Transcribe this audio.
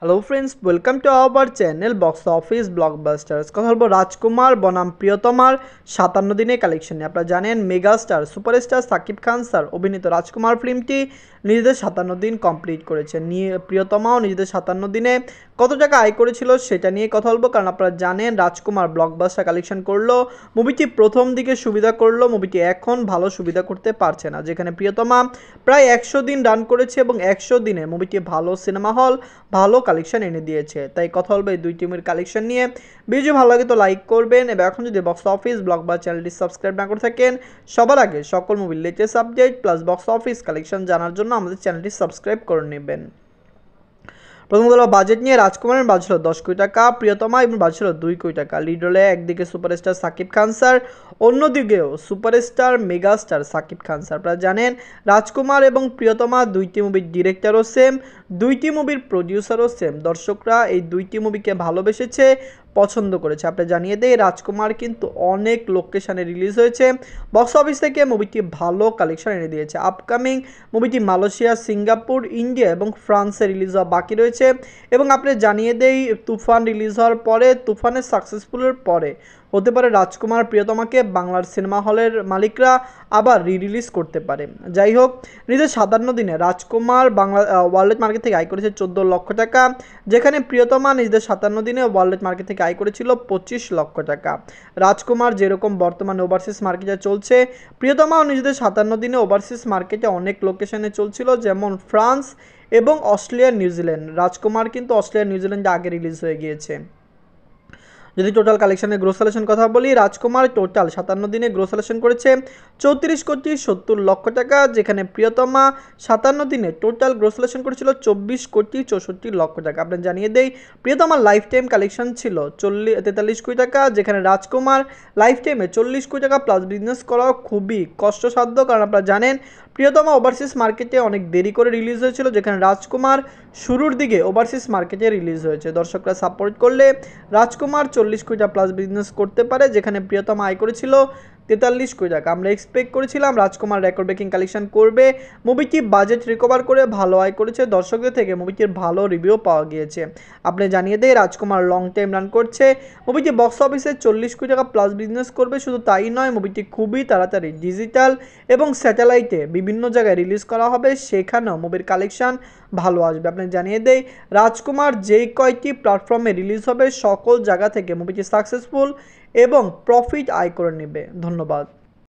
Hello friends, welcome to our channel box office blockbusters. কথা বলবো রাজকুমার বনাম প্রিয়তমার 57 দিনের কালেকশন নিয়ে। আপনারা জানেন megastar superstar Shakib Khan sir অভিনীত রাজকুমার ফিল্মটি নিজেদের 57 দিন কমপ্লিট করেছে। প্রিয়তমাও নিজেদের 57 দিনে কত টাকা আয় করেছিল সেটা নিয়ে কথা বলবো, কারণ আপনারা জানেন রাজকুমার ব্লকবাস্টার কালেকশন করলো, মুভিটি প্রথম দিকে সুবিধা করলো, মুভিটি এখন ভালো সুবিধা করতে পারছে না। যেখানে প্রিয়তমা প্রায় 100 দিন রান করেছে এবং 100 দিনে মুভিটি ভালো সিনেমা হল ভালো কালেকশন এনে দিয়েছে। তাই কথা বলবো এই দুই টিমের কালেকশন নিয়ে। ভিডিও ভালো লাগে তো লাইক করবেন এবং এখন যদি বক্স অফিস ব্লকবাস্টার চ্যানেলটি সাবস্ক্রাইব না করে থাকেন, সবার আগে সকল মুভির latest update plus box office collection জানার জন্য আমাদের চ্যানেলটি সাবস্ক্রাইব করে নেবেন। প্রথম হলো বাজেট নিয়ে। রাজকুমারের বাজেট ছিল 10 কোটি টাকা, প্রিয়তমা এবং বাজেট ছিল 2 কোটি টাকা। লিড রোলে একদিকে superstar Shakib Khan sir, অন্যদিকেও superstar megastar Shakib Khan sir. আপনারা জানেন রাজকুমার এবং প্রিয়তমা দুইটি মুভির ডিরেক্টরও সেম, দুইটি মুভির প্রডিউসারও সেম। দর্শকরা এই দুইটি মুভিকে ভালোবেসেছে, পছন্দ করেছে। আপনি জানিয়ে দেয় রাজকুমার কিন্তু অনেক লোকেশনে রিলিজ হয়েছে, বক্স অফিস থেকে মুভিটি ভালো কালেকশন এনে দিয়েছে। আপকামিং মুভিটি মালয়েশিয়া, সিঙ্গাপুর, ইন্ডিয়া এবং ফ্রান্সে রিলিজ হওয়া বাকি রয়েছে। এবং আপনি জানিয়ে দেই তুফান রিলিজ হওয়ার পরে, তুফানের সাকসেসফুলের পরে হতে পারে রাজকুমার প্রিয়তমাকে বাংলার সিনেমা হলের মালিকরা আবার রিলিজ করতে পারে। যাই হোক, নিজের 57 দিনে রাজকুমার বাংলা ওয়ার্ল্ড মার্কেট থেকে আয় করেছে 14 লক্ষ টাকা, যেখানে প্রিয়তমা নিজেদের 57 দিনে ওয়ার্ল্ড মার্কেট থেকে আয় করেছিল 25 লক্ষ টাকা। রাজকুমার যেরকম বর্তমানে ওভারসিজ মার্কেটে চলছে, প্রিয়তমাও নিজেদের 57 দিনে ওভারসিজ মার্কেটে অনেক লোকেশনে চলছিল, যেমন ফ্রান্স এবং অস্ট্রেলিয়া, নিউজিল্যান্ড। রাজকুমার কিন্তু অস্ট্রেলিয়া, নিউজিল্যান্ডে আগে রিলিজ হয়ে গিয়েছে। যদি টোটাল কালেকশনের গ্রোস কালেকশন কথা বলি, রাজকুমার টোটাল 57 দিনে গ্রোস কালেকশন করেছে 34 কোটি 70 লক্ষ টাকা, যেখানে প্রিয়তমা 57 দিনে টোটাল গ্রোস কালেকশন করেছিল 24 কোটি 64 লক্ষ টাকা। আপনার জানিয়ে দেই প্রিয়তমার লাইফ টাইম কালেকশন ছিল 43 কোটি টাকা, যেখানে রাজকুমার লাইফ টাইমে 40 কোটি টাকা প্লাস বিজনেস করা খুবই কষ্টসাধ্য, কারণ আপনারা জানেন প্রিয়তমা ওভারসিজ মার্কেটে অনেক দেরি করে রিলিজ হয়েছিল, যেখানে রাজকুমার শুরুর দিকে ওভারসিজ মার্কেটে রিলিজ হয়েছে। দর্শকরা সাপোর্ট করলে রাজকুমার 40 কোটি টাকা প্লাস বিজনেস করতে পারে, যেখানে প্রিয়তমা আয় করেছিল 43 কোটি টাকা। আমরা এক্সপেক্ট করেছিলাম রাজকুমার রেকর্ড ব্রেকিং কালেকশন করবে। মুভিটি বাজেট রিকভার করে ভালো আয় করেছে, দর্শকদের থেকে মুভিটির ভালো রিভিউ পাওয়া গিয়েছে। আপনি জানিয়ে দেয় রাজকুমার লং টাইম রান করছে, মুভিটি বক্স অফিসে 40 কোটি টাকা প্লাস বিজনেস করবে। শুধু তাই নয়, মুভিটি খুবই তাড়াতাড়ি ডিজিটাল এবং স্যাটেলাইটে বিভিন্ন জায়গায় রিলিজ করা হবে, সেখানেও মুভির কালেকশন ভালো আসবে। আপনি জানিয়ে দেয় রাজকুমার যেই কয়টি প্ল্যাটফর্মে রিলিজ হবে সকল জায়গা থেকে মুভিটি সাকসেসফুল এবং প্রফিট আয় করে নেবে। ধন্যবাদ।